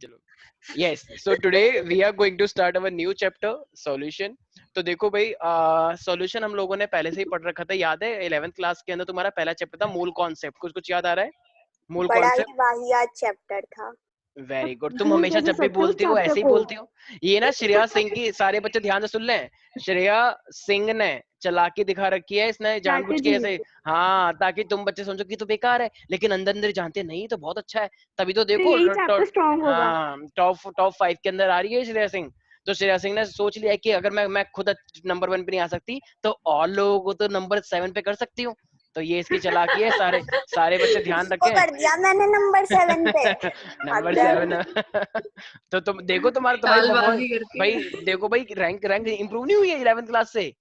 चलो yes, so today we are going to start our new chapter solution. तो देखो भाई सॉल्यूशन हम लोगों ने पहले से ही पढ़ रखा था, याद है 11th क्लास के अंदर तुम्हारा पहला चैप्टर था मूल कॉन्सेप्ट, कुछ कुछ याद आ रहा है? मूल बड़ा कॉन्सेप्ट ही वाहियात चैप्टर था। Very good. तुम हमेशा जब भी बोलती हो ऐसे ही बोलती हो। ये ना श्रेया सिंह की, सारे बच्चे ध्यान से सुन लें, श्रेया सिंह ने चालाकी दिखा रखी है, इसने जानबूझ के ऐसे, हाँ, ताकि तुम बच्चे समझो कि तो बेकार है, लेकिन अंदर अंदर जानते नहीं तो बहुत अच्छा है। तभी तो देखो हाँ टॉप टॉप 5 के अंदर आ रही है श्रेया सिंह। तो श्रेया सिंह ने सोच लिया कि अगर मैं खुद नंबर 1 पे नहीं आ सकती तो और लोगों को तो नंबर 7 पे कर सकती हूँ। तो ये इसकी चालाकी है, सारे सारे बच्चे ध्यान किसको रखें। कर दिया मैंने नंबर 7 पे? नंबर अगर 7 तो तुम देखो तुम्हारा तुम्हारी परफॉर्मेंस चालबाजी करती भाई, है। देखो भाई रैंक रैंक इंप्रूव नहीं हुई है 11th क्लास से।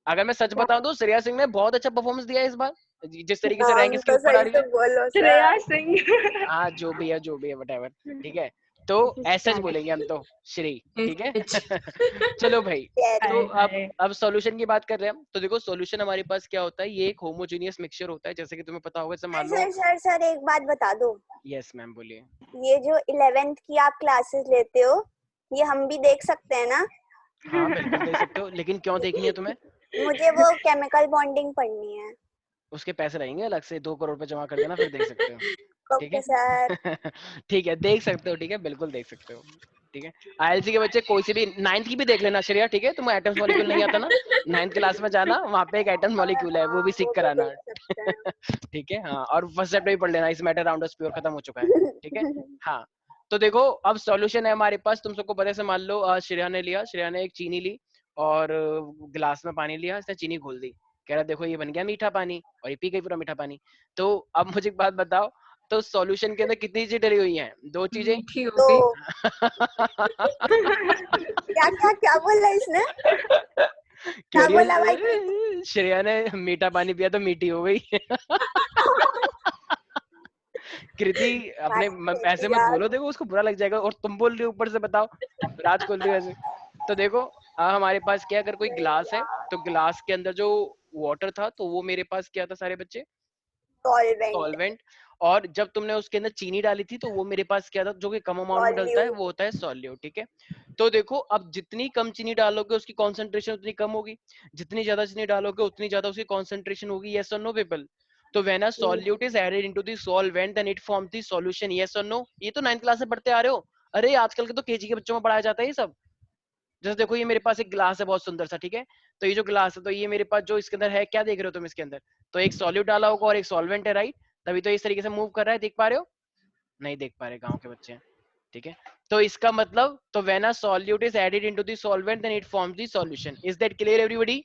अगर मैं सच बताऊं तो श्रेया सिंह ने बहुत अच्छा परफॉर्मेंस दिया है इस बार, जिस तरीके से रैंक नाम इसकी तो ऊपर आ सही रही से है। बोलो श्रेया सर। सिंह। हाँ जो भी है व्हाटएवर, ठीक है। तो ऐसा ही बोलेंगे हम तो श्री, ठीक है। चलो भाई, तो अब सॉल्यूशन की बात कर रहे हैं हम। तो देखो सॉल्यूशन हमारे पास क्या होता है, ये एक होमोजेनियस मिक्सचर होता है, जैसे कि तुम्हें पता होगा। जैसे मान लो, सर सर सर एक बात बता दो, यस मैम बोलिए। ये जो 11th की आप क्लासेस लेते हो ये हम भी देख सकते हैं ना? हाँ बिल्कुल देख सकते हो, लेकिन क्यों देखनी है तुम्हें? मुझे वो केमिकल बॉन्डिंग पढ़नी है। उसके पैसे लगेंगे अलग से, 2 करोड़ जमा कर देना, फिर देख सकते हो, ठीक ओके सर। है। ठीक है देख सकते हो, ठीक है बिल्कुल देख सकते हो, ठीक है। आईएलसी के बच्चे कोई सी भी 9th की भी देख लेना श्रेया, ठीक है। तुम्हें एटम्स मॉलिक्यूल नहीं आता ना, 9th क्लास में जाना, वहाँ पे एक एटम्स मॉलिक्यूल है, वो भी सीख वो कर भी आना। देख सकते हैं। ठीक है हाँ, और फर्स्ट चैप्टर भी पढ़ लेना, इस मैटर राउंड प्योर खत्म हो चुका है, ठीक है हाँ। तो देखो अब सॉल्यूशन है हमारे पास, तुम सबको पता है। से मान लो श्रेया ने लिया, श्रेया ने एक चीनी ली और गिलास में पानी लिया, इसने चीनी घोल दी, कह रहा देखो ये बन गया मीठा पानी, और ये पी गई पूरा मीठा पानी। तो अब मुझे एक बात बताओ, तो सॉल्यूशन के अंदर कितनी चीजें डली हुई हैं? 2 चीजें। मीठी हो तो गई। क्या क्या क्या बोला इसने? कह क्या रही बोला भाई? है श्रेया ने मीठा पानी पिया तो मीठी हो गई। कृति अपने ऐसे मत यार बोलो, देखो उसको बुरा लग जाएगा, और तुम बोल रही हो ऊपर से, बताओ राज खोल रही हो ऐसे। तो देखो हमारे पास क्या, अगर कोई ग्लास है तो ग्लास के अंदर जो वाटर था तो वो मेरे पास क्या था सारे बच्चे? Solvent solvent. और जब तुमने उसके अंदर चीनी डाली थी तो वो मेरे पास क्या था, जो कि कम अमाउंट में डलता है, सॉल्यूट। वो होता है सॉल्यूट, ठीक है। तो देखो अब जितनी कम चीनी डालोगे उसकी कॉन्सेंट्रेशन उतनी कम होगी, जितनी ज्यादा चीनी डालोगे उतनी ज्यादा उसकी कॉन्सेंट्रेशन होगी, यस और नो पीपल? तो when a solute is added into the solvent then it forms the solution, yes और नो? ये तो 9th क्लास से पढ़ते आ रहे हो। अरे आजकल के तो केजी के बच्चों में पढ़ाया जाता है ये सब। जैसे देखो ये मेरे पास एक ग्लास है बहुत सुंदर सा, ठीक है। तो ये जो ग्लास है, तो ये मेरे पास जो इसके अंदर है, क्या देख रहे हो तुम इसके अंदर? तो एक सॉल्यूट डाला होगा और एक सॉल्वेंट है, राइट? तभी तो इस तरीके से मूव कर रहा है, देख पा रहे हो? नहीं देख पा रहे, गांव के बच्चे हैं, ठीक है। तो इसका मतलब, तो when a solute is added into the solvent then it forms the solution. Is that clear everybody?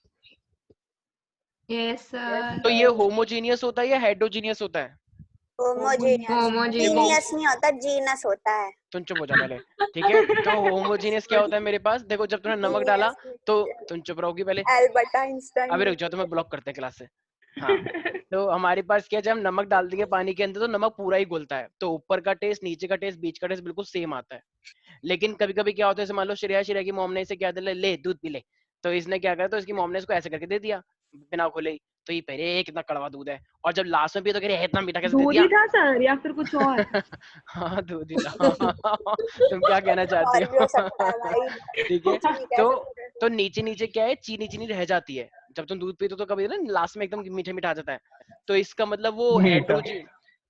Yes sir. तो ये होमोजेनियस होता है या हेटेरोजेनियस होता है? होमोजेनियस। देखो जीनियस नहीं होता, जीनस होता है। तुम चुप हो जा पहले, ठीक है। तो होमोजेनियस क्या होता है मेरे पास? देखो जब तुमने नमक डाला जीनियस तो तुम चुप रहोगी पहले। एल्बर्ट अभी आइंस्टाइन। रुक जाओ, तुम्हें ब्लॉक करते हैं क्लास से। हाँ, तो हमारे पास क्या, जब हम नमक डाल देंगे पानी के अंदर तो नमक पूरा ही घुलता है, तो ऊपर का टेस्ट, नीचे का टेस्ट, बीच का टेस्ट बिल्कुल सेम आता है। लेकिन कभी कभी क्या होता है, जैसे मान लो श्रेया, श्रेया की मॉम ने इसे क्या दिया, ले दूध पी ले। तो इसने क्या करा, तो इसकी मॉम ने इसको ऐसे करके दे दिया बिना खोले ही। तो ये पहले कितना कड़वा दूध है, और जब लास्ट में पिया तो कह रहे इतना मीठा कैसे दे दूध दिया। ही था सर या फिर कुछ और? हाँ दूध ही था। तुम क्या कहना चाहती और भी हो सकता हो? है भाई, ठीक है। कुछ भी कह तो सकते हैं। तो नीचे नीचे क्या है, चीनी चीनी रह जाती है। जब तुम दूध पीते हो तो कभी ना लास्ट में एकदम मीठा मीठा आ जाता है। तो इसका मतलब वो मीठा हेड्रोजी,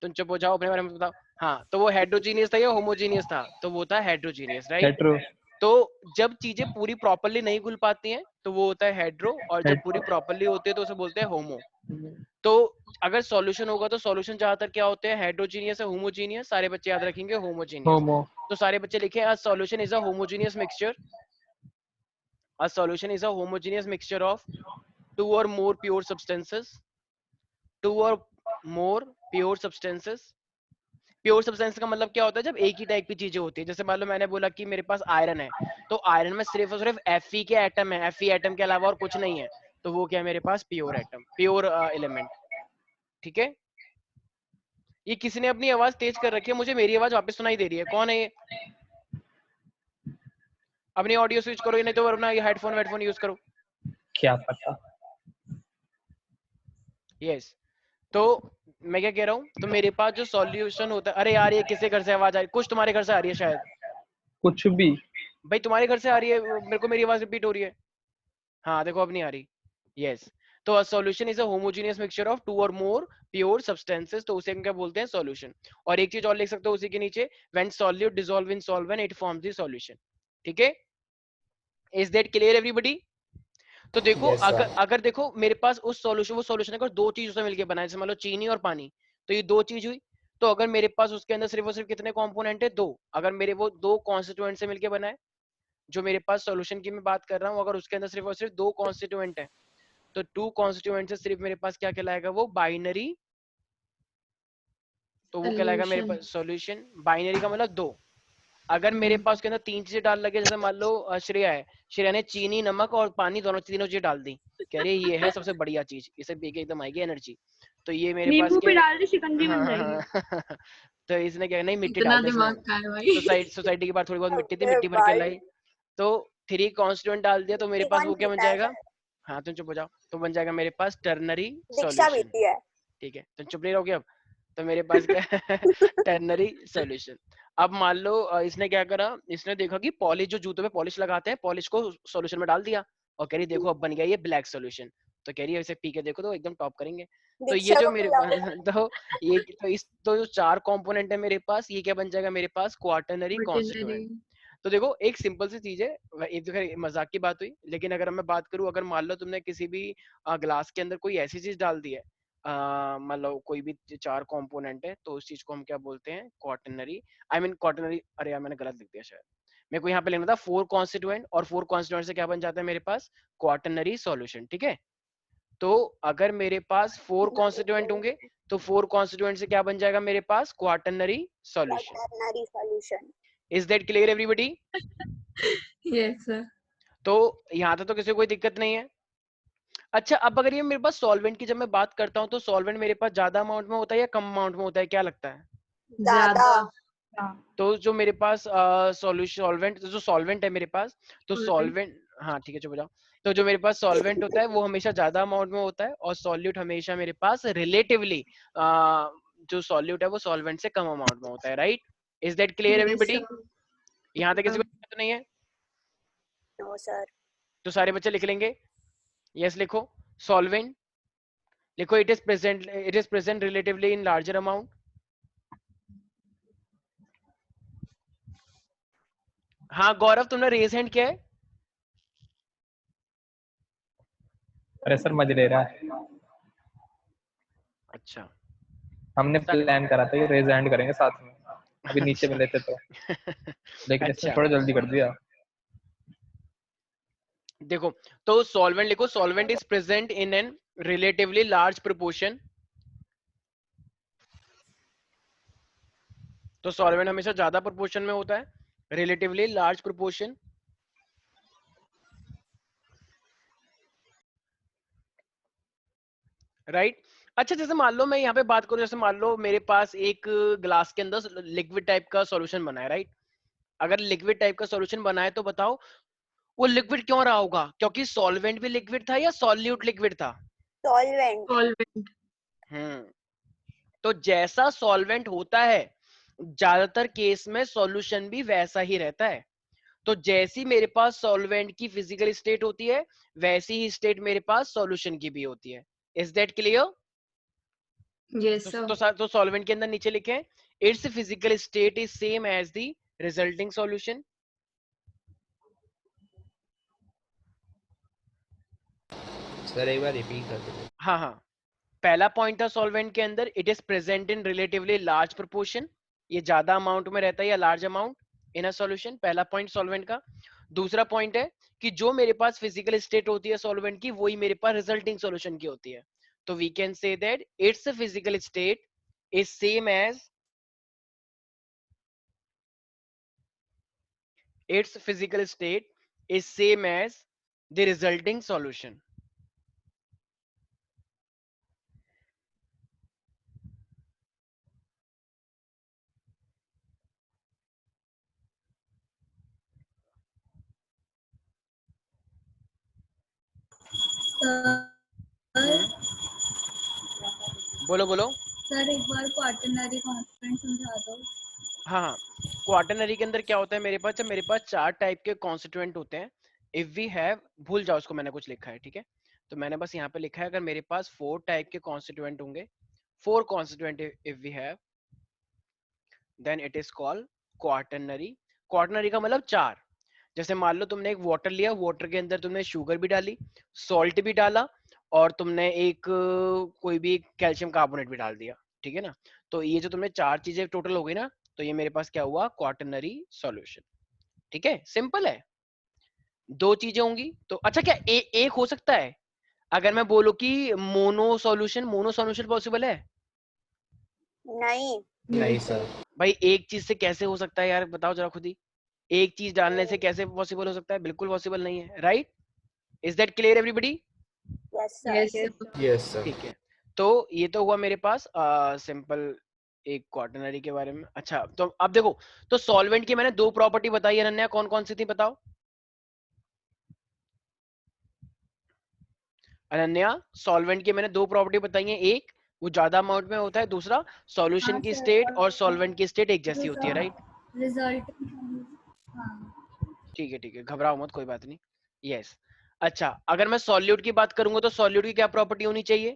तुम चुप हो जाओ, अपने बारे में बताओ। हाँ, तो वो हेड्रोजीनियस था या होमोजीनियस था? तो वो था हेड्रोजीनियस, राइट? हेट्रो तो जब चीजें पूरी प्रॉपर्ली नहीं घुल पाती हैं तो वो होता है हेड्रो, और जब पूरी प्रॉपर्ली होती है तो उसे बोलते हैं होमो। तो अगर सॉल्यूशन होगा तो सॉल्यूशन ज्यादातर क्या होते हैं, हेड्रोजीनियस या होमोजीनियस? सारे बच्चे याद रखेंगे होमोजीनियस। होमो तो सारे बच्चे लिखें, अ solution is a homogeneous mixture. A solution is a homogeneous mixture of two or more pure substances. Two or more pure substances. Pure substance का मतलब क्या होता है, जब एक ही टाइप की चीजें होती है। जैसे मान लो मैंने बोला कि मेरे पास आयरन है, तो आयरन में सिर्फ और सिर्फ Fe के एटम है, Fe एटम के अलावा और कुछ नहीं है। तो वो क्या है मेरे पास, प्योर एटम, प्योर एलिमेंट, ठीक है। ये किसी ने अपनी आवाज तेज कर रखी है, मुझे मेरी आवाज वापस सुनाई दे रही है, कौन है ये? अपनी ऑडियो स्विच करो, नहीं तो वरना ये हेडफोन वेडफोन यूज करो। क्या पता। यस। तो मैं क्या कह रहा हूँ, तो मेरे पास जो सॉल्यूशन होता है, अरे यार ये किसके घर से आवाज आ रही है, कुछ तुम्हारे घर से आ रही है शायद, कुछ भी। भाई तुम्हारे घर से आ रही है, मेरे को मेरी आवाज रिपीट हो रही है। हाँ देखो अब नहीं आ रही। यस, तो a solution is a homogeneous mixture of two और मोर प्योर सब्सटेंसेस, तो उसे हम क्या बोलते हैं, सॉल्यूशन। और एक चीज और लिख सकते हो उसी के नीचे, when solute dissolve in solvent it forms the solution. ठीक है, इज दैट क्लियर एवरीबॉडी? तो देखो यस अगर सर। अगर देखो मेरे पास उस सॉल्यूशन, वो सॉल्यूशन अगर दो चीजों से मिलकर बना है, जैसे मान लो चीनी और पानी, तो ये दो चीज हुई। तो अगर मेरे पास उसके अंदर सिर्फ और सिर्फ कितने कंपोनेंट है, दो, अगर मेरे वो दो कॉन्स्टिट्यूएंट से मिलकर बना है, जो मेरे पास सॉल्यूशन की मैं बात कर रहा हूँ, अगर उसके अंदर सिर्फ और सिर्फ दो कॉन्स्टिट्यूएंट है, तो टू कॉन्स्टिट्यूएंट से सिर्फ मेरे पास क्या कहलाएगा, वो बाइनरी, तो वो कहलाएगा मेरे Solution. पास सॉल्यूशन। बाइनरी का मतलब दो। अगर मेरे पास उसके अंदर तीन चीजें डाल लगे, जैसे मान लो श्रेया है, श्रेया ने चीनी नमक और पानी दोनों तीनों चीजें डाल दी, कह रही है ये है सबसे बढ़िया चीज, इसे पी के एकदम आएगी एनर्जी, तो ये मेरे पास नींबू क्या भी है? डाल दे, शिकंजी बन हाँ जाएगी। हाँ तो इसने क्या, नहीं मिट्टी इतना डाल दे इसने, दिमाग का है भाई। सोसाइटी के बाहर थोड़ी बहुत मिट्टी थी, अबे मिट्टी भर के भाई, लाई, तो थ्री कॉन्स्टिट्यूएंट डाल दिया, तो मेरे मिट्टी पास कौन वो क्या बन पीता है जाएगा? सर? हाँ तुम चुप हो जाओ, तो बन जाएगा मेरे पास टर्नरी दीक्षा सॉल्यूशन। पीती है। ठीक है, तुम चुप नहीं रहोगे अब, तो मेरे पास क्या है टर्नरी सॉल्यूशन। अब मान लो इसने क्या करा, इसने देखा कि पॉलिश, जो जूतों पे पॉलिश लगाते हैं, पॉलिश को सॉल्यूशन में डाल दिया, और कह रही देखो अब बन गया ये ब्लैक सॉल्यूशन, तो कह रही है इसे पी के देखो तो एकदम टॉप करेंगे। तो ये दीक्षा जो को मेरे पिलाओ। पास तो ये तो इस तो जो चार कंपोनेंट है मेरे पास, ये क्या बन जाएगा मेरे पास, क्वाटरनरी Ordinary. कॉन्स्टिट्यूएंट। तो देखो एक सिंपल सी चीज है, ये तो खैर मजाक की बात हुई, लेकिन अगर मैं बात करूं, अगर मान लो तुमने किसी भी ग्लास के अंदर कोई ऐसी चीज डाल दी है, मतलब कोई भी चार कंपोनेंट है, तो उस चीज को हम क्या बोलते हैं, क्वाटरनरी, आई मीन क्वाटरनरी, अरे यार मैंने गलत लिख दिया शायद, मेरे को यहाँ पे लिखना था फोर कॉन्स्टिट्यूएंट, और फोर कॉन्स्टिट्यूएंट से क्या बन जाता है मेरे पास, क्वाटरनरी सॉल्यूशन। ठीक है, तो अगर मेरे पास फोर कॉन्स्टिट्यूएंट होंगे, तो फोर कॉन्स्टिट्यूएंट से क्या बन जाएगा मेरे पास, quaternary solution. Quaternary solution. Is that clear everybody? Yes, sir. तो यहाँ तक तो किसी को कोई दिक्कत नहीं है। अच्छा, अब अगर ये मेरे पास सॉल्वेंट की जब मैं बात करता हूँ, तो सॉल्वेंट मेरे पास ज्यादा अमाउंट में होता है या कम अमाउंट में होता है, क्या लगता है? ज्यादा। तो जो मेरे पास सॉल्यूशन सॉल्वेंट, जो सॉल्वेंट है मेरे पास, तो Solvent. सॉल्वेंट, हाँ ठीक है चुप हो जाओ, तो जो मेरे पास सॉल्वेंट होता है वो हमेशा ज्यादा अमाउंट में होता है, और सॉल्यूट हमेशा मेरे पास रिलेटिवली, जो सॉल्यूट है वो सॉल्वेंट से कम अमाउंट में होता है, right? Is that clear Yes, everybody? sir. यहाँ तक किसी को दिक्कत नहीं है? No sir. तो सारे बच्चे लिख लेंगे, यस लिखो, सॉल्वेंट लिखो, it is present relatively in larger amount. हाँ गौरव, तुमने रेज हैंड किया है? अरे सर मजे ले रहा है, अच्छा हमने प्लान करा था कि रेज हैंड करेंगे साथ में, अभी नीचे अच्छा मिले थे तो, लेकिन इसने अच्छा थोड़ा जल्दी कर दिया। देखो, तो सॉल्वेंट लिखो, solvent is present in an relatively large proportion, तो सॉल्वेंट हमेशा ज्यादा प्रोपोर्शन में होता है, रिलेटिवली लार्ज प्रोपोर्शन। राइट, अच्छा जैसे मान लो मैं यहाँ पे बात करूँ, जैसे मान लो मेरे पास एक ग्लास के अंदर लिक्विड टाइप का सॉल्यूशन बना है, राइट? अगर लिक्विड टाइप का सॉल्यूशन बना है, तो बताओ वो लिक्विड क्यों रहा होगा, क्योंकि सॉल्वेंट भी लिक्विड था या सॉल्यूट लिक्विड था? सॉल्वेंट। Solvent. हम्म, तो जैसा सॉल्वेंट होता है, ज्यादातर केस में सॉल्यूशन भी वैसा ही रहता है। तो जैसी मेरे पास सॉल्वेंट की फिजिकल स्टेट होती है, वैसी ही स्टेट मेरे पास सॉल्यूशन की भी होती है। Is that clear? Yes, sir. तो सॉल्वेंट के अंदर नीचे लिखें, its physical state is same as the resulting solution. Sir एक बार रिपीट कर दो। हाँ हाँ, पहला पॉइंट था सॉल्वेंट के अंदर, it is present in relatively large proportion, ये ज्यादा अमाउंट में रहता है या large amount in a solution, पहला पॉइंट सॉल्वेंट का। दूसरा पॉइंट है कि जो मेरे पास फिजिकल स्टेट होती है सॉल्वेंट की, वही मेरे पास रिजल्टिंग सॉल्यूशन की होती है। तो we can say that its physical state is same as, its physical state is same as the resulting solution. Sir, बोलो बोलो। सर एक बार क्वाटरनरी कांस्टेंट समझा दो। हाँ, क्वाटरनरी के अंदर क्या होता है मेरे पास, जब मेरे पास 4 टाइप के कॉन्स्टिट्यूएंट होते हैं, इफ वी हैव, भूल जाओ उसको, मैंने कुछ लिखा है, ठीक है, तो मैंने बस यहाँ पे लिखा है अगर मेरे पास 4 टाइप के कॉन्स्टिट्यूएंट होंगे, 4 constituent if we have, then it is called quaternary. Quaternary का मतलब 4। जैसे मान लो तुमने एक वाटर लिया, वाटर के अंदर तुमने शुगर भी डाली, सॉल्ट भी डाला, और तुमने एक कोई भी कैल्शियम कार्बोनेट भी डाल दिया, ठीक है ना, तो ये जो तुमने 4 चीजें टोटल हो गई ना, तो ये मेरे पास क्या हुआ, क्वाटरनरी सॉल्यूशन। ठीक है, सिंपल है। 2 चीजें होंगी तो अच्छा, क्या एक हो सकता है? अगर मैं बोलूं कि मोनो सॉल्यूशन पॉसिबल है? नहीं। नहीं सर। भाई एक चीज से कैसे हो सकता है यार, बताओ जरा खुद ही। एक चीज डालने से कैसे पॉसिबल हो सकता है? बिल्कुल पॉसिबल नहीं है, right? Is that clear everybody? Yes sir. Yes sir. Yes sir. ठीक है, तो ये तो हुआ मेरे पास सिंपल एक क्वाटरनरी के बारे में। अच्छा, तो अब देखो, तो सॉल्वेंट की मैंने 2 प्रॉपर्टी बताई, अनन्या कौन कौन सी थी बताओ? अनन्या, सॉल्वेंट की मैंने 2 प्रॉपर्टी बताई हैं, एक वो ज्यादा अमाउंट में होता है, दूसरा सॉल्यूशन हाँ की सर, स्टेट और और सॉल्वेंट की स्टेट एक जैसी होती है, राइट? रिजल्ट। हाँ ठीक है, घबराओ मत, कोई बात नहीं। यस। अच्छा, अगर मैं सॉल्यूट की बात करूंगा तो सॉल्यूट की क्या प्रॉपर्टी होनी चाहिए?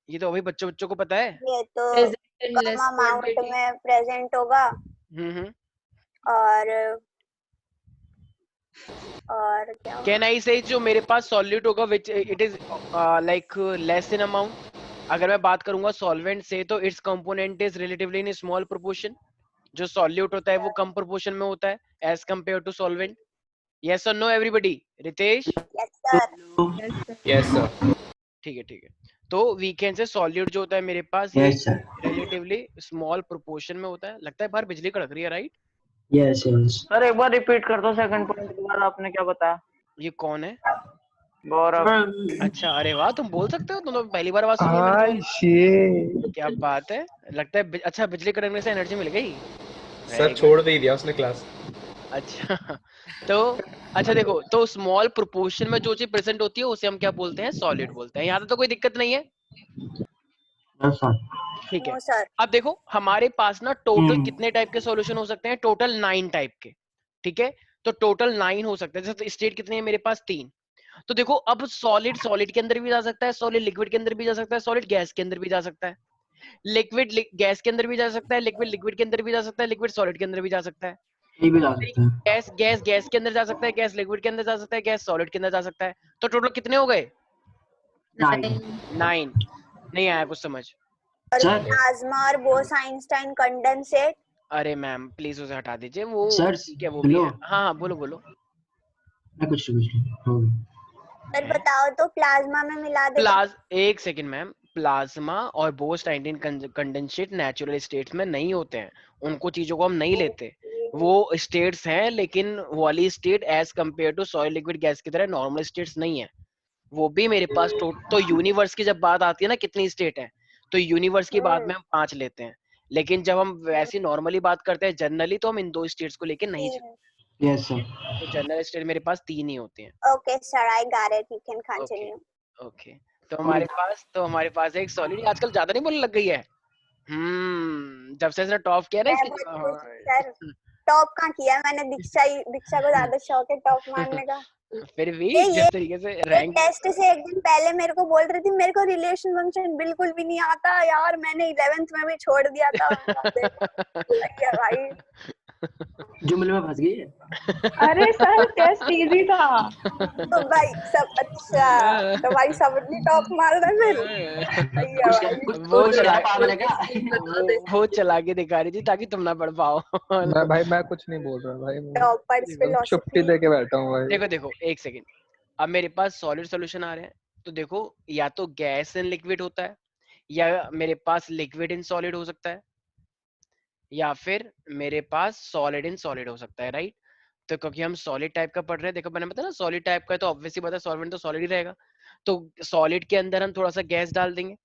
ये तो अभी बच्चों को पता है। ये तो present in come less amount quantity. में प्रेजेंट होगा हम्म। और क्या होगा? कैन आई से जो मेरे पास सॉल्यूट होगा which it is like less in amount. अगर मैं बात करूंगा सॉल्वेंट से, तो it's component is relatively in small proportion. जो सॉल्यूट होता है वो कम प्रोपोर्शन में होता है as compare to solvent. Yes और no everybody? Ritesh? Yes sir. Yes sir. Yes sir. ठीक है, तो वीकेंड से सॉल्यूट जो होता है मेरे पास, ये yes sir. Relatively small proportion में होता है। लगता है बाहर बिजली कड़क रही है, राइट? Yes yes. सर एक बार रिपीट कर दो सेकंड पॉइंट दोबारा, आपने क्या बताया? ये कौन है? गौरव। अच्छा, अरे वाह, तुम बोल सकते हो, तुम तो पहली बार आवाज सुनी है मैंने हाय तुम्हारी। शे। क्या बात है, लगता है अच्छा बिजली कड़कने से एनर्जी मिल गई। Sir very good. छोड़ भी दिया उसने क्लास। अच्छा तो अच्छा देखो, तो स्मॉल प्रोपोर्शन में जो चीज प्रेजेंट होती है उसे हम क्या बोलते हैं? सॉलिड बोलते हैं। यहाँ तक तो कोई दिक्कत नहीं है? Yes sir. ठीक है, नो सर। अब देखो हमारे पास ना टोटल कितने टाइप के सॉल्यूशन हो सकते हैं? टोटल 9 टाइप के। ठीक है, तो टोटल 9 हो सकते हैं। जैसे स्टेट कितनी है मेरे पास? 3। तो देखो, अब सॉलिड के अंदर भी जा सकता है, सॉलिड लिक्विड के अंदर भी जा सकता है, सॉलिड गैस के अंदर भी जा सकता है, लिक्विड गैस के अंदर भी जा सकता है, लिक्विड लिक्विड के अंदर भी जा सकता है, लिक्विड सॉलिड के अंदर भी जा सकता है। ये भी ला सकते हैं। गैस के अंदर जा सकता है, गैस लिक्विड के अंदर जा सकता है, गैस सॉलिड के अंदर जा सकता है। तो टोटल कितने हो गए? 9। नहीं आया कुछ समझ? और सर। प्लाज्मा और बोस-आइंस्टाइन कंडेंसेट। अरे मैम प्लीज उसे हटा दीजिए, वो सर, ठीक है, वो भी हेलो। है। हाँ बोलो बोलो। मैं कुछ हो सर बताओ तो प्लाज्मा में मिला दे। एक सेकंड मैम, प्लाज्मा और बोस-आइंस्टाइन कंडेंसेट नेचुरल स्टेट्स में नहीं होते हैं, उनको चीजों को हम नहीं लेते। वो स्टेट्स हैं, लेकिन वो वाली state as compare to solid liquid gas की तरह नॉर्मल स्टेट्स नहीं है। वो भी मेरे पास तो यूनिवर्स की जब बात आती है ना कितनी स्टेट है, तो यूनिवर्स की बात में हम 5 लेते हैं, लेकिन जब हम वैसी नॉर्मली बात करते हैं जनरली, तो हम इन 2 स्टेट्स को लेके नहीं चलते। Yes sir. तो जनरल स्टेट मेरे पास 3 ही होते हैं। Okay sir, I got it, you can okay continue. Okay, तो हमारे पास एक सॉलिड आजकल ज्यादा नहीं बोलने लग गई है। जब से इसने टॉप किया ना मैं इसकी बहुत खुश हूँ सर। टॉप कहाँ किया मैंने? दीक्षा को ज्यादा शौक है टॉप मारने का। फिर भी ये जिस तरीके से रैंक टेस्ट से एक दिन पहले मेरे को बोल रही थी मेरे को रिलेशन फंक्शन बिल्कुल भी नहीं आता यार, मैंने 11th में भी छोड़ दिया था। देखो भाई, जुमले में फंस गई है। अरे सर टेस्ट इजी था। तो भाई सब अच्छा, तो भाई सब अपनी टॉप मार रहे फिर। सही है भाई। वो चला के दिखा रही थी ताकि तुम ना पढ़ पाओ। मैं कुछ नहीं बोल रहा भाई, टॉपर्स मैं छुट्टी फिलॉसफी। दे के बैठा हूँ भाई। देखो एक सेकंड, अब मेरे पास सॉलिड सॉल्यूशन आ रहे हैं, तो देखो या तो गैस इन लिक्विड होता है, या मेरे पास लिक्विड इन सॉलिड हो सकता है, या फिर मेरे पास सॉलिड इन सॉलिड हो सकता है, राइट? तो क्योंकि हम सॉलिड टाइप का पढ़ रहे हैं, देखो मैंने बताया ना सॉलिड टाइप का है, तो ऑब्वियसली बात है सॉल्वेंट तो सॉलिड ही रहेगा। तो सॉलिड के अंदर हम थोड़ा सा गैस डाल देंगे,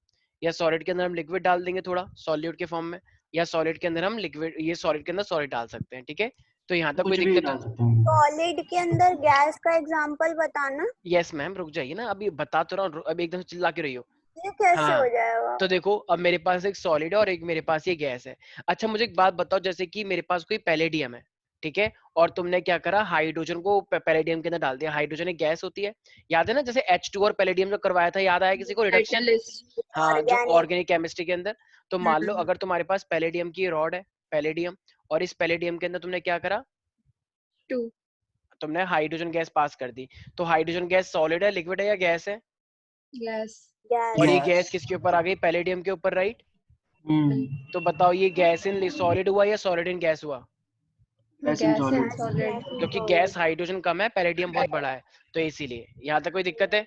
या सॉलिड के अंदर हम लिक्विड डाल देंगे थोड़ा सॉल्यूट के फॉर्म में, या सॉलिड के अंदर हम लिक्विड, ये सॉलिड के अंदर सॉलिड डाल सकते हैं। ठीक है, तो यहाँ तक कोई कुछ भी दिक्कत? डाल सकते हैं। सॉलिड के अंदर गैस का एग्जांपल बताना। यस मैम, रुक जाइए ना, अभी बता तो रहा हूँ, अभी एकदम चिल्ला के रही हो। ये कैसे हाँ, हो जाएगा? तो देखो अब मेरे पास एक सॉलिड है और एक मेरे पास ये गैस है। अच्छा मुझे एक बात बताओ, जैसे कि मेरे पास कोई पैलेडियम है, ठीक है, और तुमने क्या करा, हाइड्रोजन को पैलेडियम के अंदर डाल दिया। हाइड्रोजन एक गैस होती है, याद है ना, जैसे H2 और पैलेडियम जो करवाया था, याद आया किसी को, रिडक्शन? कैटलिस्ट। हाँ, जो ऑर्गेनिक। ऑर्गेनिक केमिस्ट्री के अंदर। तो मान लो अगर तुम्हारे पास पैलेडियम की रॉड है, पैलेडियम, और इस पैलेडियम के अंदर तुमने क्या करा, 2 तुमने हाइड्रोजन गैस पास कर दी। तो हाइड्रोजन गैस सॉलिड है, लिक्विड है या गैस है? यस और ये Gas. गैस किसके ऊपर आ गई, पैलेडियम के ऊपर, राइट? हम्म तो बताओ ये गैस इन सॉलिड हुआ या सॉलिड इन गैस हुआ? Gas and gas solid. And solid. क्योंकि गैस हाइड्रोजन कम है, पैलेडियम बहुत बड़ा है, तो इसीलिए। यहाँ तक कोई दिक्कत है?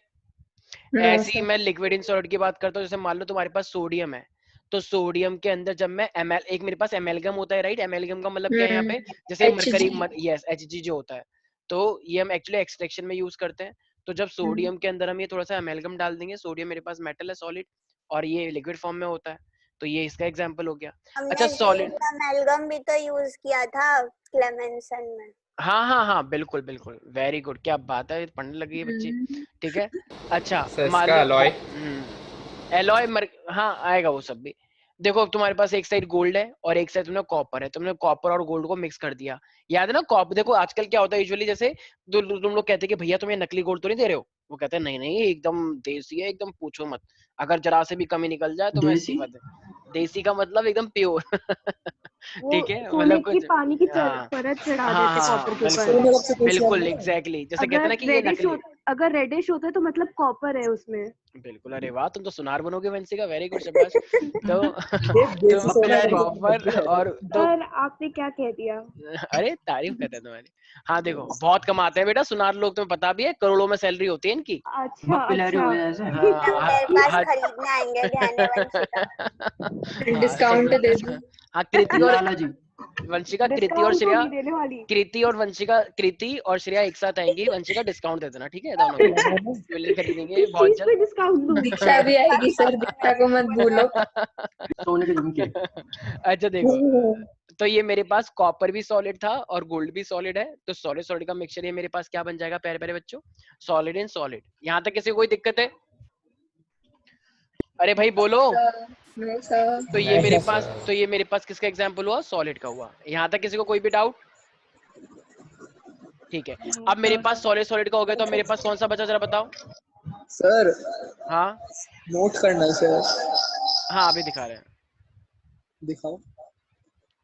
नो ऐसे ही सर। मैं लिक्विड इन सॉलिड की बात करता हूँ। जैसे मान लो तुम्हारे पास सोडियम है, तो सोडियम के अंदर जब मैं एक मेरे पास एमेलगम होता है, राइट? एमेलगम का मतलब क्या है यहाँ पे, जैसे मरकरी, यस, Hg जो होता है, तो ये हम एक्चुअली एक्सट्रैक्शन में यूज करते हैं। तो जब सोडियम के अंदर हम ये थोड़ा सा एमेलगम डाल देंगे, सोडियम मेरे पास मेटल है सॉलिड, और ये लिक्विड फॉर्म में होता है, तो ये इसका एग्जांपल हो गया। अच्छा हमने सॉलिड, अमेलगम भी तो यूज किया था क्लेमेंसन में। हाँ हाँ हाँ, बिल्कुल बिल्कुल, वेरी गुड, क्या बात है, पढ़ने लगी है बच्ची, ठीक है। अच्छा सर मान इसका लो अलॉय एलॉय हाँ आएगा वो सब भी। देखो तुम्हारे पास एक साइड गोल्ड है और एक साइड तुमने कॉपर है, तुमने कॉपर और गोल्ड को मिक्स कर दिया, याद है ना? कॉपर, देखो आजकल क्या होता है यूजुअली, जैसे तुम लोग कहते हैं कि भैया तुम ये नकली गोल्ड तो नहीं दे रहे हो, वो कहते हैं नहीं नहीं ये एकदम देसी है, एकदम पूछो मत, अगर जरा से भी कमी निकल जाए तो मैं देसी? इस्तीफा दे। देसी का मतलब एकदम प्योर वो ठीक है, सोने मतलब की कुछ, पानी की हाँ परत चढ़ा हाँ देते हाँ, कॉपर के बिल्कुल ऊपर। बिल्कुल एग्जैक्टली, जैसे कहते हैं ना कि ये नकली। अगर रेडिश होता है तो मतलब कॉपर है उसमें। बिल्कुल, अरे वाह, तुम तो सुनार बनोगे वंशिका, वेरी गुड, शाबाश। तो तो कॉपर और तो सर आपने क्या कह दिया? अरे तारीफ करते हैं तुम्हारी। हाँ देखो बहुत कमाते हैं बेटा सुनार लोग, तुम्हें पता भी है, करोड़ों में सैलरी होती है इनकी। अच्छा पिलारी हो गया अच्छा। ऐसे? हाँ मेरे पास खरीदने आएंगे गहने वंशिका। डिस्काउंट दे दो। हाँ कृति और लाला जी वंशिका, कृति और डिस्काउंट तो श्रेया, नहीं देने वाली। कृति और वंशिका, कृति और श्रेया एक साथ आएंगी, वंशिका डिस्काउंट दे देना, ठीक है, दोनों को ज्वेलरी खरीदेंगे किस बहुत चीज पे जल्द। डिस्काउंट दूं? दीक्षा भी आएगी सर, दीक्षा को मत भूलो। सोने के झुमके। अच्छा देखो, तो ये मेरे पास कॉपर भी सॉलिड था और गोल्ड भी सॉलिड है, तो सॉलिड सॉलिड का मिक्सचर ये मेरे पास क्या बन जाएगा प्यारे प्यारे बच्चों, सॉलिड एंड सॉलिड। यहाँ तक किसी को कोई दिक्कत है? अरे भाई बोलो। No sir. तो ये मेरे पास किसका एग्जांपल हुआ, सॉलिड का हुआ। यहाँ तक किसी को कोई भी डाउट? ठीक है, अब मेरे पास सॉलिड सॉलिड का हो गया, तो मेरे पास कौन सा बचा जरा बताओ। सर हाँ नोट करना है सर। हाँ अभी दिखा रहे हैं, दिखाओ।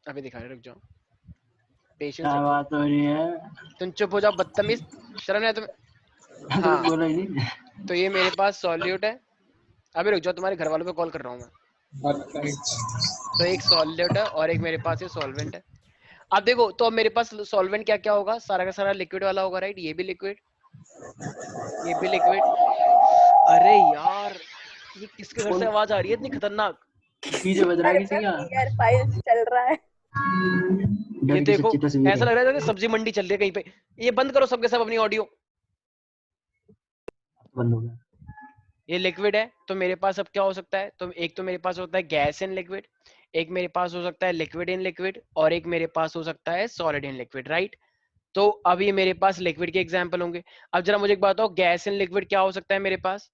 अभी दिखा रहे हैं, रुक जाओ, पेशेंस क्या रखो। बात हो रही है? तुम चुप हो जाओ, बदतमीज, शर्म नहीं है तुम्हें? तो हाँ बोला ही नहीं। तो ये मेरे पास सॉल्यूट है, अभी रुक जाओ, तुम्हारे घर वालों पे कॉल कर रहा हूँ मैं। तो एक सॉल्यूट है और एक मेरे पास ये सॉल्वेंट है। अब देखो, तो अब मेरे पास सॉल्वेंट क्या क्या होगा, सारा का सारा लिक्विड वाला होगा, राइट? ये भी लिक्विड, ये भी लिक्विड। अरे यार ये किसके घर से आवाज आ रही है इतनी खतरनाक? पीछे बज रहा है किसी का? यार फाइल चल रहा है। ये देखो ऐसा लग रहा है जैसे सब्जी मंडी चल रही है कहीं पे। ये बंद करो सबके सब अपनी ऑडियो। बंद हो गया। ये लिक्विड है, तो मेरे पास अब क्या हो सकता है, तो एक तो मेरे पास होता है गैस इन लिक्विड, एक मेरे पास हो सकता है लिक्विड इन लिक्विड, और एक मेरे पास हो सकता है सॉलिड इन लिक्विड, राइट? तो अब ये मेरे पास लिक्विड के एग्जांपल होंगे। अब जरा मुझे एक बात बताओ, गैस इन लिक्विड क्या हो सकता है मेरे पास?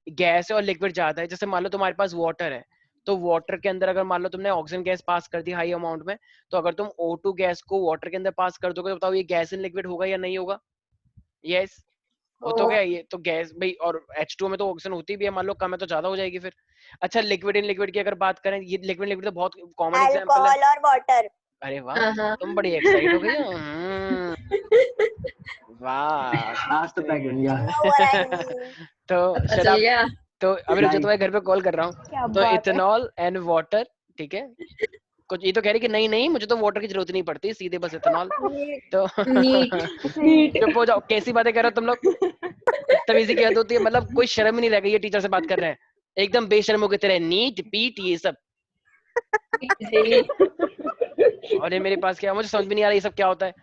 गैस है और लिक्विड ज्यादा है, जैसे मान लो तुम्हारे पास वाटर है, तो वाटर के अंदर अगर मान लो तुमने ऑक्सीजन गैस पास कर दी हाई अमाउंट में, तो अगर तुम O2 गैस को वाटर के अंदर पास कर दोगे तो बताओ ये गैस इन लिक्विड होगा या नहीं होगा? यस हो तो गया ये तो गैस भाई। और H2 में तो ऑक्सीजन होती भी है, मान लो कम है तो ज्यादा हो जाएगी फिर। अच्छा लिक्विड इन लिक्विड की अगर बात करें, ये लिक्विड लिक्विड तो बहुत कॉमन एग्जांपल है। अल्कोहल और वाटर। अरे वाह तुम बड़ी एक्साइट हो गई हो। वाह आज तो पैक बन गया। तो पता शराब चल गया। तो अभी रुक जाओ, तुम्हारे घर पे कॉल कर रहा हूँ। क्या तो बात है। इथेनॉल एंड वाटर, ठीक है, कुछ ये तो कह रही कि नहीं नहीं मुझे तो वाटर की जरूरत नहीं पड़ती, सीधे बस इथेनॉल। तो नीट चुप हो जाओ, कैसी बातें कर रहे हो तुम लोग? तमीज़ी की हद होती है, मतलब कोई शर्म ही नहीं रह गई है टीचर से बात कर रहे हैं, एकदम बेशर्मों की तरह नीट पीट ये सब। और ये मेरे पास क्या, मुझे समझ भी नहीं आ रहा ये सब क्या होता है,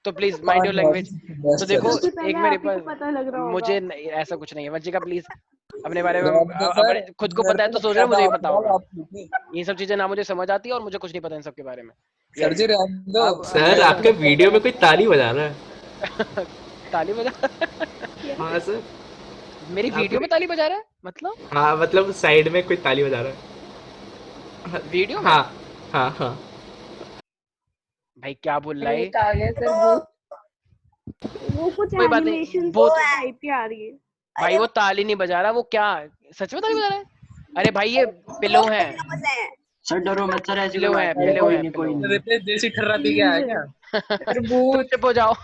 तो प्लीज माइंड योर लैंग्वेज। तो देखो सबसे पहले एक मेरे आप ही को पास, पता लग रहा होगा। मुझे ऐसा कुछ नहीं है, वंशिका प्लीज अपने बारे में अपने खुद को पता है तो सोच रहे मुझे पता होगा। ये सब चीजें ना मुझे समझ आती है और मुझे कुछ नहीं पता इन सब के बारे में। सर जी रहने दो। सर आपके वीडियो में कोई ताली बजा रहा है। ताली बजा। हाँ सर मेरी वीडियो में ताली बजा रहा है मतलब? हाँ मतलब साइड में कोई ताली बजा रहा है। वीडियो में? हाँ हाँ हाँ। भाई क्या बोल रहा है? भूत आ गया सर, वो भूत। वो कुछ कोई बात नहीं, एनिमेशन वो वो है। टाइप की आ रही है। भाई अरे वो ताली नहीं बजा रहा, वो क्या सच में ताली बजा रहा है? अरे भाई ये पिलो है, pillows हैं। सर डरो मत सर, ऐसी कोई पिलो है, बात नहीं है, पिलो कोई है, नहीं कोई पिलो। नहीं। रिप्लेस देसी ठर्रा पी के आया क्या? सर तुम भूत। चुप हो जाओ।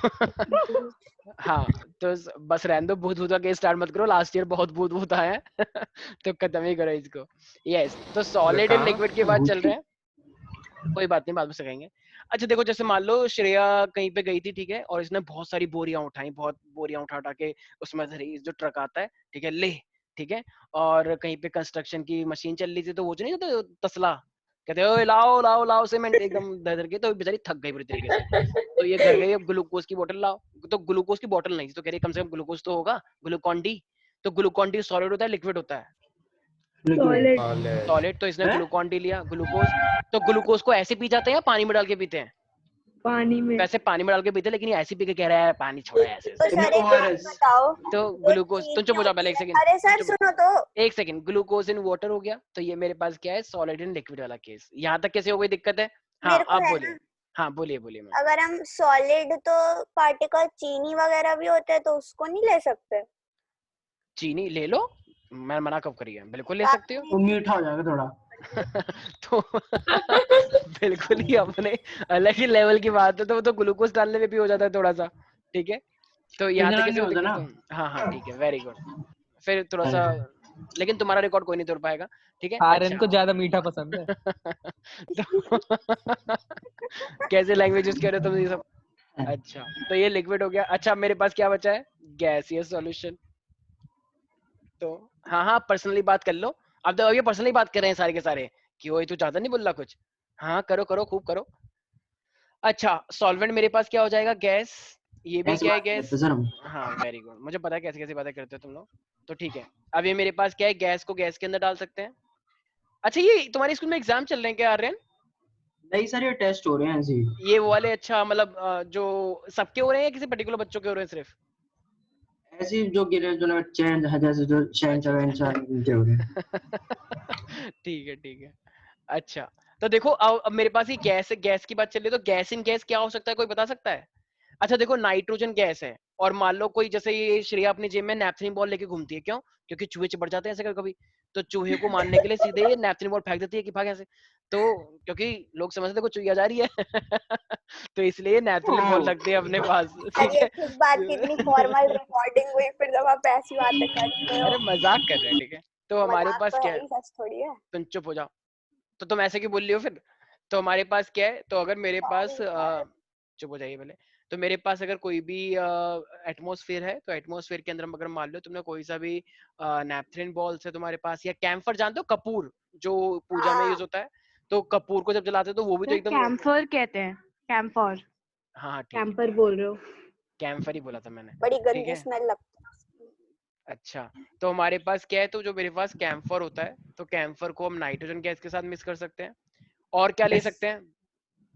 हाँ तो बस रहने दो, भूत भूत का केस स्टार्ट मत करो, लास्ट ईयर बहुत भूत भूत आया है। तो खत्म ही करो इसको। यस, तो सॉलिड एंड कहाँ? लिक्विड की बात भूत चल रहे हैं, कोई बात नहीं, बाद में सिखाएंगे। अच्छा देखो, जैसे मान लो श्रेया कहीं पे गई थी, ठीक है, और इसने बहुत सारी बोरियां उठाई, बहुत बोरियां उठा उठा के उसमें धरी, जो ट्रक आता है, ठीक है, ले, ठीक है, और कहीं पे कंस्ट्रक्शन की मशीन चल रही थी, तो वो जो नहीं होता तसला, कहते ओए लाओ लाओ लाओ सीमेंट, एकदम धर धर के, तो बेचारी थक गई बुरी तरीके से, तो ये घर गई, अब ग्लूकोज की बोतल लाओ, तो ग्लूकोज की बोतल नहीं थी, तो कह रही कम से कम ग्लूकोज तो होगा, ग्लूकॉन डी, तो ग्लूकॉन डी सॉलिड होता है लिक्विड होता है? लिक्विड। सॉलिड। सॉलिड, तो इसने हैं? ग्लूकॉन डी लिया, ग्लूकोज, तो ग्लूकोज को ऐसे पी जाते हैं या पानी में डाल के पीते हैं? पानी में। वैसे पानी में डाल के पीते हैं, लेकिन ये ऐसे पी के कह रहा है पानी छोड़ा है ऐसे तो ऐसे। सर एक बात ORS। बताओ, तो जो ग्लूकोज, तुम चीनी चुप हो जाओ पहले एक होती है- सेकंड, अरे सर सुनो तो, एक सेकंड, ग्लूकोज इन वाटर हो गया, तो ये मेरे पास क्या है, सॉलिड इन लिक्विड वाला केस। यहाँ तक कैसे हो गई दिक्कत है? हाँ मेरे को आप है बोलिए, ना, हाँ बोलिए बोलिए मैम। अगर हम सॉलिड तो पार्टिकल चीनी वगैरह भी होते हैं, तो उसको नहीं ले सकते? चीनी ले लो, मैं मना कब करी है, बिल्कुल ले सकते हो। वो मीठा हो जाएगा थोड़ा। तो बिल्कुल ही अपने अलग ही लेवल की बात है, तो वो तो ग्लूकोज डालने में भी हो जाता है थोड़ा सा, ठीक है, तो यहाँ तक इतना कैसे नहीं हो होता दिक्कत ना। है? हाँ हाँ ठीक है, वेरी गुड, फिर थोड़ा सा, लेकिन तुम्हारा रिकॉर्ड कोई नहीं तोड़ पाएगा, ठीक है। आर्यन अच्छा को ज्यादा मीठा पसंद है। तो कैसे लैंग्वेज यूज कर रहे हो तुम ये सब? अच्छा तो ये लिक्विड हो गया। अच्छा मेरे पास क्या बचा है? Gaseous solution. तो हाँ हाँ पर्सनली बात कर लो, अब तो ये पर्सनली बात कर रहे हैं सारे के सारे, कि वो तू ज्यादा नहीं बोल रहा कुछ, हाँ करो करो खूब करो। अच्छा सॉल्वेंट मेरे पास क्या हो जाएगा? गैस, ये भी ऐसी क्या है? बात नहीं गैस, करते सर हम। हाँ वेरी गुड, मुझे पता है कैसे कैसे बातें करते हो तुम लोग, तो ठीक है। अब ये मेरे पास क्या है? गैस को गैस के अंदर डाल सकते हैं। अच्छा ये तुम्हारे स्कूल में एग्जाम चल रहे हैं क्या आर्यन? नहीं सर, ये टेस्ट हो रहे हैं ऐसे ही। ये वो वाले, अच्छा मतलब जो सबके हो रहे हैं या किसी पर्टिकुलर बच्चों के हो रहे हैं सिर्फ? ऐसे ही जो गिरे जो ना चैन जैसे जो शहनशाह वहनशाह इनके हो रहे हैं। ठीक है। अच्छा तो देखो अब मेरे पास ये गैस है, गैस की बात चल रही है, तो गैस इन गैस क्या हो सकता है, कोई बता सकता है? अच्छा देखो नाइट्रोजन गैस है, और मान लो कोई, जैसे ये श्रेया अपनी जेब में नैपथलिन बॉल लेके घूमती है, क्यों? क्योंकि चूहे चिपट जाते हैं ऐसे कभी कभी, तो चूहे को मारने के लिए सीधे ये नैपथलिन बॉल फेंक देती है कि भाग ऐसे, तो क्योंकि लोग समझते हैं को चुईया जा रही है तो इसलिए नैपथलिन बॉल रखते हैं अपने पास, सर ठीक ये है। किस बात की इतनी फॉर्मल रिकॉर्डिंग हुई, फिर जब आप ऐसी बातें करते हो? अरे मजाक कर रहे हैं, ठीक है, तो हमारे मजाक पास तो क्या है है? ही, सच थोड़ी है। तुम चुप हो जाओ, तो तुम ऐसे क्यों बोल रही हो फिर? तो हमारे पास क्या है? तो अगर मेरे पास सॉरी सर। चुप हो जाइए पहले। तो मेरे पास अगर कोई भी एटमॉस्फेयर है, तो एटमॉस्फेयर के अंदर अगर मान लो तुमने कोई सा भी नैपथलिन बॉल्स है तुम्हारे पास, या कैम्फर जानते हो, कपूर जो पूजा में हाँ यूज होता है, तो कपूर को जब जलाते हो तो वो भी तो सर एकदम, कैम्फर कहते हैं, कैम्फर। हाँ हाँ ठीक है, कैंपर बोल रहे हो? कैम्फर ही बोला था मैंने, बड़ी ठीक गंदी है। स्मेल लगती है उसकी। अच्छा तो हमारे पास क्या है? तो जो मेरे पास कैम्फर होता है, तो कैम्फर को हम नाइट्रोजन गैस के साथ मिक्स कर सकते हैं, और क्या ले सकते हैं?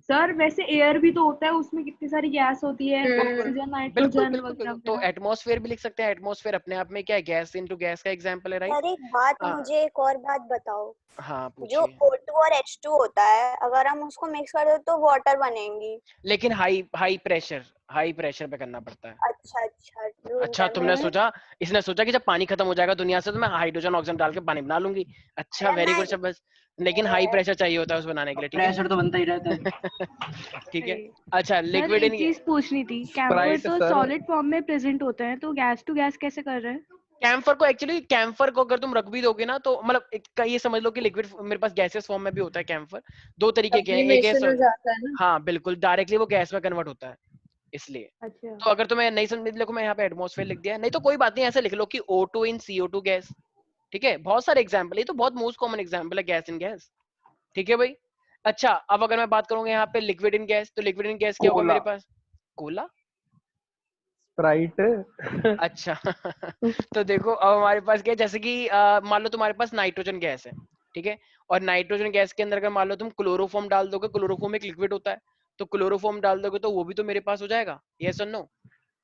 सर वैसे एयर भी तो होता है, उसमें कितनी सारी गैस होती है, ऑक्सीजन, बिल्कुल नाइट्रोजन बिल्कुल वगैरह बिल्कुल, तो वगैरह। एटमॉस्फेयर भी लिख सकते हैं, एटमॉस्फेयर अपने आप में क्या है? गैस इनटू गैस का एग्जांपल है, राइट? सर एक बात, हाँ मुझे एक और बात बताओ, हाँ जो पूछिए। O2 और H2 होता है, अगर हम उसको मिक्स कर दे तो वाटर बनेगी। लेकिन हाई प्रेशर पे करना पड़ता है। अच्छा अच्छा, रूल अच्छा तुमने सोचा, इसने सोचा कि जब पानी खत्म हो जाएगा दुनिया से तो मैं हाइड्रोजन ऑक्सीजन डाल के पानी बना लूंगी। अच्छा अरे वेरी मैं गुड शाबाश, लेकिन हाई प्रेशर चाहिए होता है उस बनाने के लिए, ठीक है। प्रेशर तो बनता ही रहता है। ठीक है। सही। अच्छा सर लिक्विड एक इन, चीज पूछनी थी, कैंपर स्प्राइट तो सर। सॉलिड फॉर्म में प्रेजेंट होते हैं, तो गैस टू गैस कैसे कर रहे हैं? कैम्फर को एक्चुअली, कैम्फर को अगर तुम रख भी दोगे ना, तो मतलब ये समझ लो कि लिक्विड मेरे पास गैसेस फॉर्म में भी होता है कैम्फर। दो तरीके के हैं, एक है सब्लिमेशन हो जाता है ना। हाँ बिल्कुल डायरेक्टली वो गैस में कन्वर्ट होता है, इसलिए। अच्छा तो अगर तुम्हें नहीं समझ, देखो मैं यहाँ पे एटमॉस्फेयर लिख दिया, नहीं तो कोई बात नहीं, ऐसे लिख लो कि O2 इन CO2 गैस, ठीक है। बहुत सारे एग्जाम्पल, ये तो बहुत मोस्ट कॉमन एग्जाम्पल है गैस इन गैस, ठीक है भाई। अच्छा अब अगर मैं बात करूंगा यहाँ पे लिक्विड इन गैस, तो लिक्विड इन गैस क्या होगा मेरे पास? कोला। स्प्राइट। अच्छा तो देखो अब हमारे पास क्या है, जैसे कि मान लो तुम्हारे पास नाइट्रोजन गैस है, ठीक है, और नाइट्रोजन गैस के अंदर अगर मान लो तुम क्लोरोफॉर्म डाल दोगे, क्लोरोफॉर्म एक लिक्विड होता है, तो क्लोरोफॉर्म डाल दोगे तो वो भी तो मेरे पास हो जाएगा, यस और नो?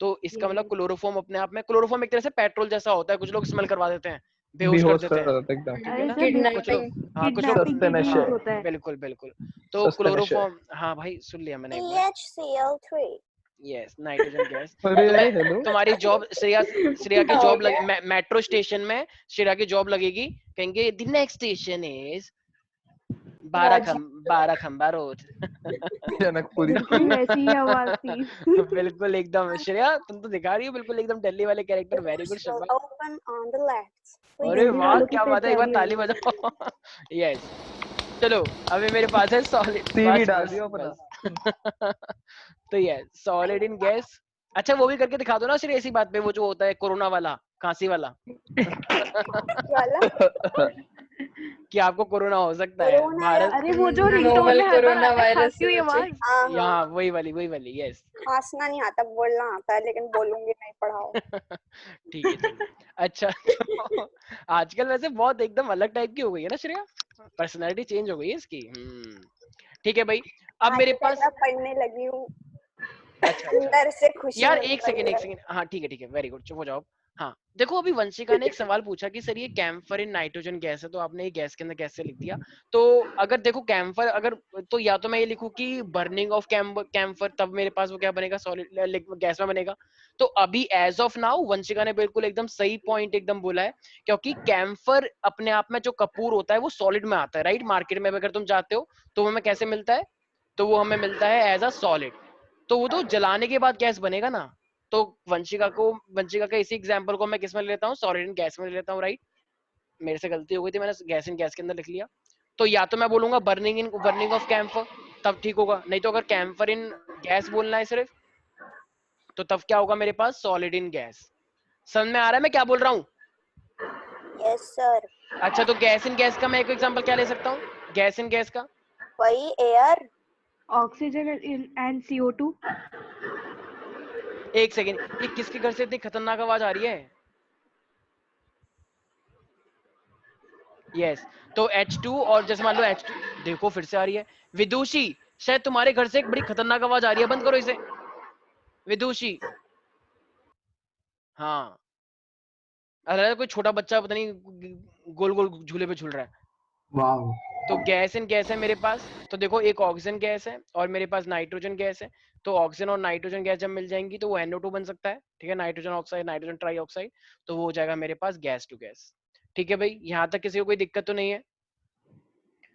तो इसका मतलब क्लोरोफॉर्म अपने आप में, क्लोरोफॉर्म एक तरह से पेट्रोल जैसा होता है, कुछ लोग स्मेल करवा देते हैं, बेहोश कर देते हैं एकदम। है ना, किडनैपिंग कुछ लोग हाँ कुछ लोग किडनैपिंग के लिए नशे। यूज होता है। बिल्कुल बिल्कुल। तो सस्ते नशे। क्लोरोफॉर्म, हाँ भाई सुन लिया मैंने एक बार, CH3 यस नाइट्रोजन गैस। अरे तुम्हें तुम्हारी जॉब श्रेया की हो जॉब गया। मेट्रो स्टेशन में श्रेया की जॉब लगेगी, कहेंगे द नेक्स्ट स्टेशन इज 12 खंबा रोड। जनकपुरी। बिल्कुल वैसी ही आवाज थी। बिल्कुल एकदम श्रेया, तुम तो दिखा रही हो बिल्कुल एकदम दिल्ली वाले character, very good Doors will Sharma. open on the left. अरे दिल्ली वाह वालों की क्या बात है, एक बार पहचान ताली है। बजाओ। यस चलो अभी मेरे पास है सॉलिड, CV बस डाल बस दियो अपना। बस। तो ये सॉलिड इन गैस, अच्छा वो भी करके दिखा दो ना सिर्फ ऐसी बात पे, वो जो होता है कोरोना वाला, खांसी वाला। वाला कि आपको कोरोना हो सकता है कोरोना भारत। अरे वो जो रिंगटोन नोवल में हर बार कोरोना आता है, वायरस खांसी हुई आवाज। हाँ हाँ यहाँ वही वाली यस। हंसना नहीं आता, बोलना आता है, लेकिन बोलूंगी नहीं, पढ़ाओ। ठीक है चलो। अच्छा तो आजकल वैसे बहुत एकदम अलग टाइप की हो गई है ना श्रेया, पर्सनालिटी चेंज हो गई है इसकी। ठीक है भाई, अब मेरे आजकल पास मैं पढ़ने लगी हूँ, अच्छा अंदर से खुशी यार मिल एक रही है। सेकंड हाँ ठीक है वेरी गुड, चुप हो जाओ। हाँ देखो अभी वंशिका ने एक सवाल पूछा कि सर ये कैम्फर इन नाइट्रोजन गैस है, तो आपने ये गैस के अंदर कैसे लिख दिया। तो अगर देखो कैम्फर अगर, तो या तो मैं ये लिखूं कि बर्निंग ऑफ कैम्फर, तब मेरे पास वो क्या बनेगा, सॉलिड गैस में बनेगा। तो अभी एज ऑफ नाउ वंशिका ने बिल्कुल एकदम सही पॉइंट एकदम बोला है, क्योंकि कैम्फर अपने आप में जो कपूर होता है वो सॉलिड में आता है राइट, मार्केट में अगर तुम जाते हो तो वो हमें कैसे मिलता है, तो वो हमें मिलता है एज अ सॉलिड, तो वो तो जलाने के बाद गैस बनेगा ना। तो वंशिका का इसी एग्जांपल को मैं किस में ले लेता हूँ, सॉलिड इन गैस में ले लेता हूँ राइट। मेरे से गलती हो गई थी, मैंने गैस इन गैस के अंदर लिख लिया। तो या तो मैं बोलूंगा बर्निंग ऑफ कैम्फर, तब ठीक होगा, नहीं तो अगर कैम्फर इन गैस बोलना है सिर्फ, तो तब क्या होगा मेरे पास, सॉलिड इन गैस। समझ में आ रहा है मैं क्या बोल रहा हूँ। Yes sir. अच्छा तो गैस इन गैस का मैं एक एग्जांपल क्या ले सकता हूँ, गैस इन गैस का वही एयर। Oxygen and CO2। एक सेकेंड, ये किसके घर से इतनी खतरनाक आवाज आ रही है। यस तो H2 और जैसे मान लो H2, देखो फिर से आ रही है। विदुषी शायद तुम्हारे घर से एक बड़ी खतरनाक आवाज आ रही है, बंद करो इसे विदुषी। हाँ अरे कोई छोटा बच्चा पता नहीं गोल गोल झूले पे झूल रहा है। वाओ। तो गैस इन गैस है मेरे पास, तो देखो एक ऑक्सीजन गैस है और मेरे पास नाइट्रोजन गैस है। तो ऑक्सीजन और नाइट्रोजन गैस जब मिल जाएंगी तो वो NO2 बन सकता है, ठीक है, nitrogen oxide nitrogen try oxide, तो वो हो जाएगा मेरे पास गैस टू गैस। ठीक है भाई, यहाँ तक किसी को कोई दिक्कत तो नहीं है।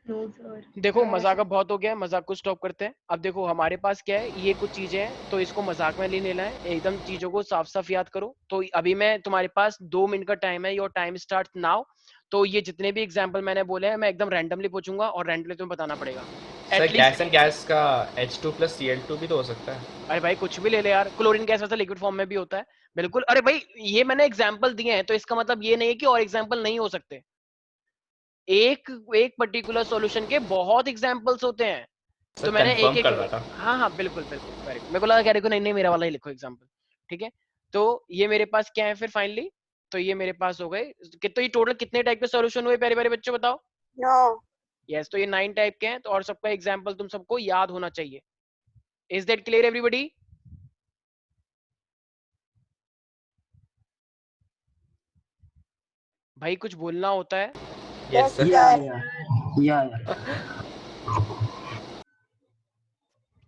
No sir. देखो मजाक अब बहुत हो गया, मजाक को स्टॉप करते हैं। अब देखो हमारे पास क्या है, ये कुछ चीजें हैं तो इसको मजाक में नहीं लेना है, एकदम चीजों को साफ साफ याद करो। तो अभी मैं तुम्हारे पास 2 मिनट का टाइम है, योर टाइम स्टार्ट नाउ। तो ये जितने भी एग्जांपल मैंने बोले हैं मैं एकदम रैंडमली पूछूंगा और रैंडमली तुम्हें बताना पड़ेगा। सर गैस एंड गैस का H2 + Cl2 भी तो हो सकता है। अरे भाई कुछ भी ले ले यार, क्लोरीन गैस वैसे लिक्विड फॉर्म में भी होता है बिल्कुल। अरे भाई ये मैंने एग्जांपल दिए हैं तो इसका मतलब ये नहीं है कि और एग्जांपल नहीं हो सकते। एक पर्टिकुलर सॉल्यूशन के बहुत एग्जांपल्स होते हैं। सर तो मैंने कंफर्म एक कर रहा था। हाँ बिल्कुल बिल्कुल वेरी गुड। मेरे को लगा कह रहे को नहीं मेरा वाला ही लिखो एग्जांपल, ठीक है। तो ये मेरे पास क्या है फिर फाइनली, तो ये मेरे पास हो गए। तो ये टोटल कितने टाइप के सॉल्यूशन हुए प्यारे प्यारे बच्चों बताओ। नो। यस तो ये 9 टाइप के हैं, तो और सबका एग्जांपल तुम सबको याद होना चाहिए। Is that clear everybody. भाई कुछ बोलना होता है। Yes sir. या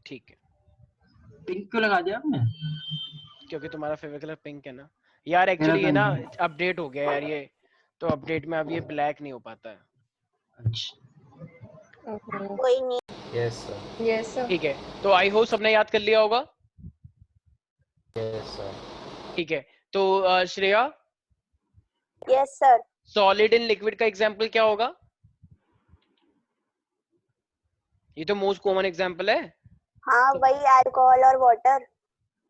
ठीक है, पिंक क्यों लगा दिया आपने? क्योंकि तुम्हारा फेवरेट कलर पिंक है ना यार। एक्चुअली ये मेरा ना तो नहीं। अपडेट हो गया यार ये, तो अपडेट में अब ये ब्लैक नहीं हो पाता है। अच्छा कोई नहीं। Yes sir. Yes sir. ठीक है, तो आई होप सबने याद कर लिया होगा। Yes sir. ठीक है, तो Shreya yes sir. Solid in liquid का एग्जांपल क्या होगा। ये तो मोस्ट कॉमन एग्जांपल है। हाँ वही अल्कोहल और वाटर।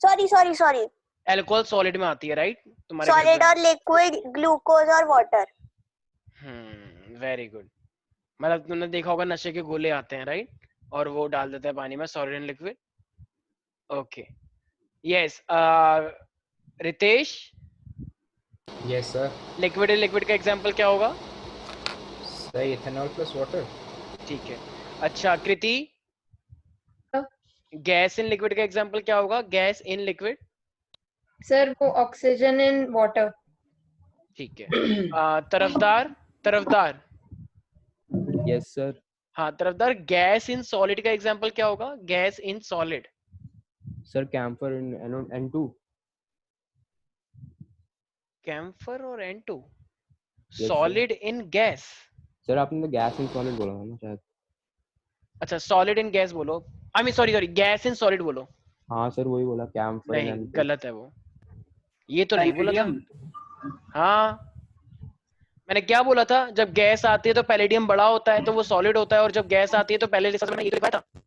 सॉरी अल्कोहल सॉलिड में आती है राइट तुम्हारे घर सॉलिड में। और लिक्विड, ग्लूकोज और वाटर। Very good. मतलब तुमने देखा होगा नशे के गोले आते हैं राइट, और वो डाल देते हैं पानी में, solid in liquid. Okay yes Ritesh yes sir. Liquid in liquid का एग्जांपल क्या होगा। Sir ethanol + water. ठीक है, अच्छा कृति गैस इन लिक्विड का एग्जांपल क्या होगा, गैस इन लिक्विड। सर वो ऑक्सीजन इन वाटर। ठीक है। Tarafdar Tarafdar yes sir. हाँ तरफदार, गैस इन सॉलिड का एग्जांपल क्या होगा? Gas in solid. Sir camphor in N2। Camphor और N2। Yes, सॉलिड इन गैस। सर आपने तो गैस इन सॉलिड बोला था ना शायद। अच्छा सॉलिड इन गैस बोलो, I mean sorry sorry gas in solid बोलो। हाँ सर वही बोला, कैम्फर नहीं इन N2। गलत है वो, ये तो नहीं बोला था। हाँ मैंने क्या बोला था, जब गैस आती है तो पैलेडियम बड़ा होता है तो वो सॉलिड होता है, और जब गैस आती है तो पहले जैसा मैंने ये तो बताया था।